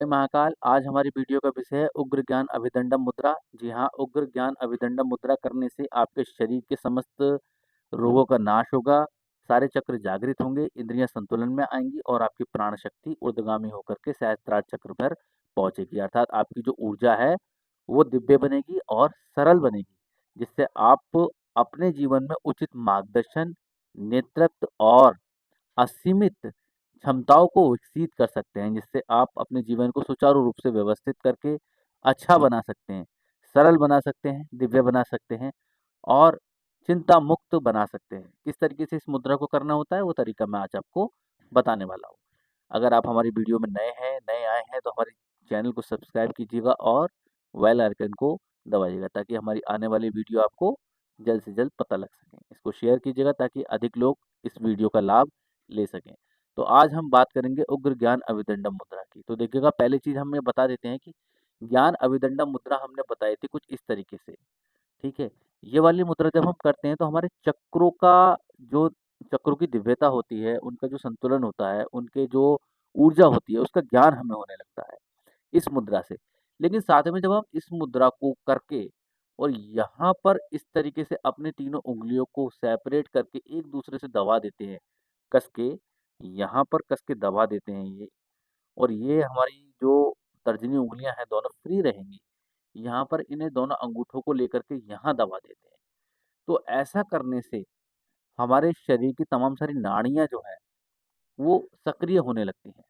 जय महाकाल। आज हमारी वीडियो का विषय है उग्र ज्ञान अभिदंडम मुद्रा। जी हाँ, उग्र ज्ञान अभिदंडम मुद्रा करने से आपके शरीर के समस्त रोगों का नाश होगा, सारे चक्र जागृत होंगे, इंद्रियां संतुलन में आएंगी और आपकी प्राण शक्ति ऊर्ध्वगामी होकर के सहस्त्रार चक्र पर पहुंचेगी। अर्थात आपकी जो ऊर्जा है वो दिव्य बनेगी और सरल बनेगी, जिससे आप अपने जीवन में उचित मार्गदर्शन, नेतृत्व और असीमित क्षमताओं को विकसित कर सकते हैं, जिससे आप अपने जीवन को सुचारू रूप से व्यवस्थित करके अच्छा बना सकते हैं, सरल बना सकते हैं, दिव्य बना सकते हैं और चिंता मुक्त बना सकते हैं। किस तरीके से इस मुद्रा को करना होता है वो तरीका मैं आज आपको बताने वाला हूँ। अगर आप हमारी वीडियो में नए आए हैं तो हमारे चैनल को सब्सक्राइब कीजिएगा और बेल आइकन को दबाइएगा, ताकि हमारी आने वाली वीडियो आपको जल्द से जल्द पता लग सके। इसको शेयर कीजिएगा ताकि अधिक लोग इस वीडियो का लाभ ले सकें। तो आज हम बात करेंगे उग्र ज्ञान अभिदंडम मुद्रा की। तो देखिएगा, पहली चीज़ हम ये बता देते हैं कि ज्ञान अभिदंडम मुद्रा हमने बताई थी कुछ इस तरीके से। ठीक है, ये वाली मुद्रा जब हम करते हैं तो हमारे चक्रों का जो चक्रों की दिव्यता होती है, उनका जो संतुलन होता है, उनके जो ऊर्जा होती है, उसका ज्ञान हमें होने लगता है इस मुद्रा से। लेकिन साथ में जब हम इस मुद्रा को करके और यहाँ पर इस तरीके से अपने तीनों उँगलियों को सेपरेट करके एक दूसरे से दबा देते हैं, कस के, यहाँ पर कस के दबा देते हैं ये, और ये हमारी जो तर्जनी उँगलियाँ हैं दोनों फ्री रहेंगी। यहाँ पर इन्हें दोनों अंगूठों को लेकर के यहाँ दबा देते हैं। तो ऐसा करने से हमारे शरीर की तमाम सारी नाड़ियाँ जो हैं, वो सक्रिय होने लगती हैं।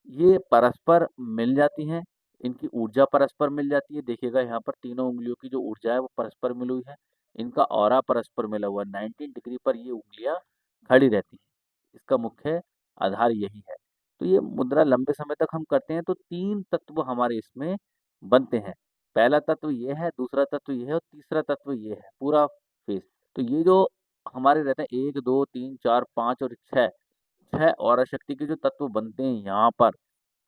ये परस्पर मिल जाती हैं, इनकी ऊर्जा परस्पर मिल जाती है। देखिएगा, यहाँ पर तीनों उँगलियों की जो ऊर्जा है वो परस्पर मिली हुई है। इनका ऑरा परस्पर मिला हुआ है। 90 डिग्री पर ये उँगलियाँ खड़ी रहती हैं। इसका मुख्य आधार यही है। तो ये मुद्रा लंबे समय तक हम करते हैं तो 3 तत्व हमारे इसमें बनते हैं। पहला तत्व ये है, दूसरा तत्व ये है और तीसरा तत्व ये है, पूरा फेस। तो ये जो हमारे रहते हैं 1, 2, 3, 4, 5 और 6, 6 औरा शक्ति के जो तत्व बनते हैं यहाँ पर,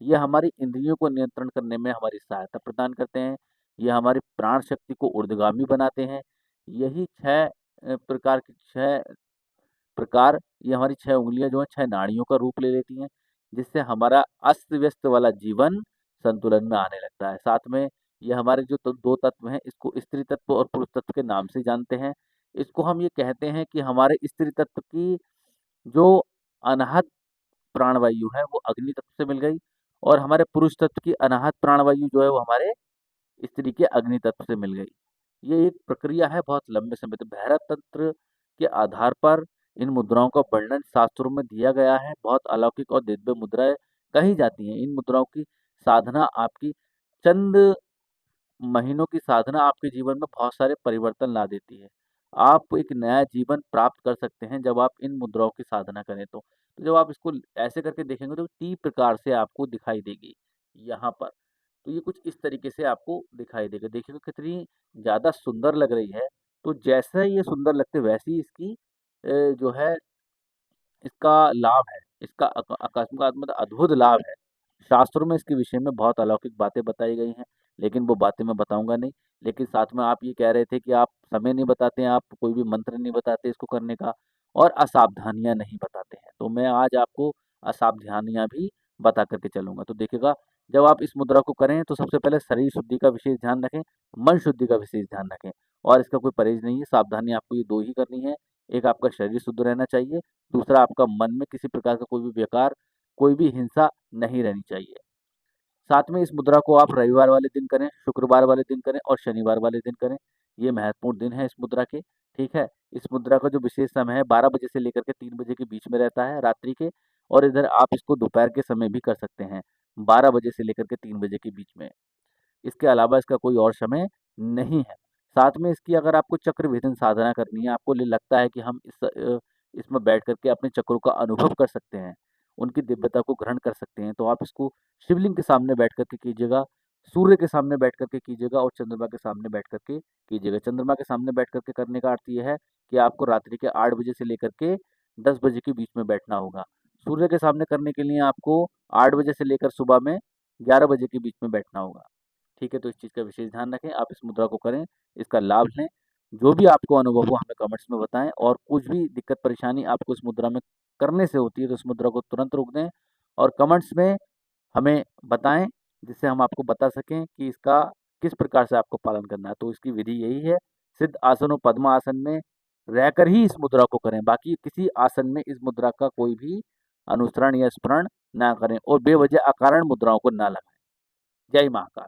ये हमारी इंद्रियों को नियंत्रण करने में हमारी सहायता प्रदान करते हैं। ये हमारी प्राण शक्ति को ऊर्ध्वगामी बनाते हैं। यही 6 प्रकार की 6 प्रकार, ये हमारी 6 उँगलियाँ जो हैं 6 नाड़ियों का रूप ले लेती हैं, जिससे हमारा अस्त-व्यस्त वाला जीवन संतुलन में आने लगता है। साथ में ये हमारे जो 2 तत्व हैं, इसको स्त्री तत्व और पुरुष तत्व के नाम से जानते हैं। इसको हम ये कहते हैं कि हमारे स्त्री तत्व की जो अनाहत प्राणवायु है वो अग्नि तत्व से मिल गई, और हमारे पुरुष तत्व की अनाहत प्राणवायु जो है वो हमारे स्त्री के अग्नि तत्व से मिल गई। ये एक प्रक्रिया है बहुत लंबे समय तक। भैरव तंत्र के आधार पर इन मुद्राओं का वर्णन शास्त्रों में दिया गया है। बहुत अलौकिक और दिव्य मुद्राएँ कही जाती हैं। इन मुद्राओं की साधना आपकी चंद महीनों की साधना आपके जीवन में बहुत सारे परिवर्तन ला देती है। आप एक नया जीवन प्राप्त कर सकते हैं जब आप इन मुद्राओं की साधना करें तो। तो जब आप इसको ऐसे करके देखेंगे तो टी प्रकार से आपको दिखाई देगी यहाँ पर। तो ये कुछ इस तरीके से आपको दिखाई देगा। देखिएगा कितनी ज़्यादा सुंदर लग रही है। तो जैसा ये सुंदर लगते वैसे ही इसकी जो है इसका लाभ है, इसका अकस्मात मतलब अद्भुत लाभ है। शास्त्रों में इसके विषय में बहुत अलौकिक बातें बताई गई हैं, लेकिन वो बातें मैं बताऊँगा नहीं। लेकिन साथ में आप ये कह रहे थे कि आप समय नहीं बताते हैं, आप कोई भी मंत्र नहीं बताते इसको करने का और असावधानियाँ नहीं बताते हैं। तो मैं आज आपको असावधानियाँ भी बता कर के चलूँगा। तो देखिएगा, जब आप इस मुद्रा को करें तो सबसे पहले शरीर शुद्धि का विशेष ध्यान रखें, मन शुद्धि का विशेष ध्यान रखें और इसका कोई परहेज़ नहीं है। सावधानी आपको ये 2 ही करनी है। एक, आपका शरीर शुद्ध रहना चाहिए, दूसरा आपका मन में किसी प्रकार का कोई भी विकार, कोई भी हिंसा नहीं रहनी चाहिए। साथ में इस मुद्रा को आप रविवार वाले दिन करें, शुक्रवार वाले दिन करें और शनिवार वाले दिन करें। ये महत्वपूर्ण दिन है इस मुद्रा के, ठीक है? इस मुद्रा का जो विशेष समय है 12 बजे से लेकर के 3 बजे के बीच में रहता है रात्रि के, और इधर आप इसको दोपहर के समय भी कर सकते हैं, 12 बजे से लेकर के 3 बजे के बीच में। इसके अलावा इसका कोई और समय नहीं है। साथ में इसकी अगर आपको चक्र भेदन साधना करनी है, आपको लगता है कि हम इसमें बैठ कर के अपने चक्रों का अनुभव कर सकते हैं, उनकी दिव्यता को ग्रहण कर सकते हैं, तो आप इसको शिवलिंग के सामने बैठ कर के कीजिएगा, सूर्य के सामने बैठ कर के कीजिएगा और चंद्रमा के सामने बैठ कर के कीजिएगा। चंद्रमा के सामने बैठ कर के करने का अर्थ ये है कि आपको रात्रि के 8 बजे से लेकर के 10 बजे के बीच में बैठना होगा। सूर्य के सामने करने के लिए आपको 8 बजे से लेकर सुबह में 11 बजे के बीच में बैठना होगा। ठीक है, तो इस चीज़ का विशेष ध्यान रखें, आप इस मुद्रा को करें, इसका लाभ लें। जो भी आपको अनुभव हो हमें कमेंट्स में बताएँ, और कुछ भी दिक्कत परेशानी आपको इस मुद्रा में करने से होती है तो इस मुद्रा को तुरंत रोक दें और कमेंट्स में हमें बताएं, जिससे हम आपको बता सकें कि इसका किस प्रकार से आपको पालन करना है। तो इसकी विधि यही है, सिद्ध आसन और पद्मासन में रहकर ही इस मुद्रा को करें, बाकी किसी आसन में इस मुद्रा का कोई भी अनुसरण या स्मरण ना करें और बेवजह अकारण मुद्राओं को ना लगाएं। जय महाकाल।